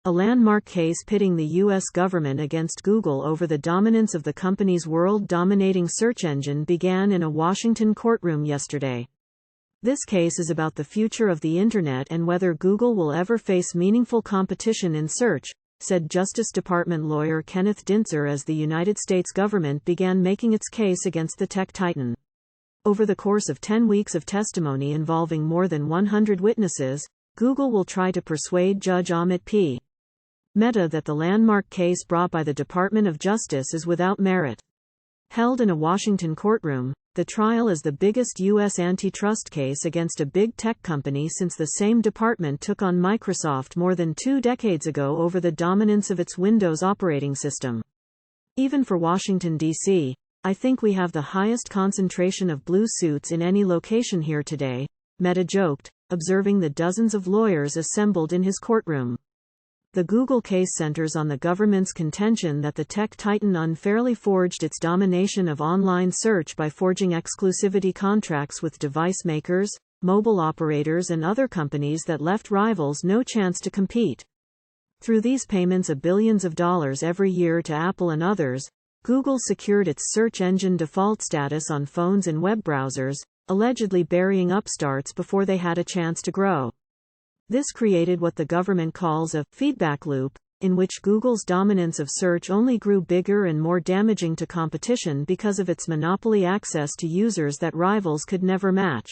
A landmark case pitting the U.S. government against Google over the dominance of the company's world-dominating search engine began in a Washington courtroom yesterday. This case is about the future of the Internet and whether Google will ever face meaningful competition in search, said Justice Department lawyer Kenneth Dintzer as the United States government began making its case against the tech titan. Over the course of 10 weeks of testimony involving more than 100 witnesses, Google will try to persuade Judge Amit P. Mehta that the landmark case brought by the Department of Justice is without merit. Held in a Washington courtroom, the trial is the biggest U.S. antitrust case against a big tech company since the same department took on Microsoft more than 2 decades ago over the dominance of its Windows operating system. Even for Washington, D.C., I think we have the highest concentration of blue suits in any location here today, Mehta joked, observing the dozens of lawyers assembled in his courtroom. The Google case centers on the government's contention that the tech titan unfairly forged its domination of online search by forging exclusivity contracts with device makers, mobile operators and other companies that left rivals no chance to compete. Through these payments of billions of dollars every year to Apple and others, Google secured its search engine default status on phones and web browsers, allegedly burying upstarts before they had a chance to grow. This created what the government calls a feedback loop, in which Google's dominance of search only grew bigger and more damaging to competition because of its monopoly access to users that rivals could never match.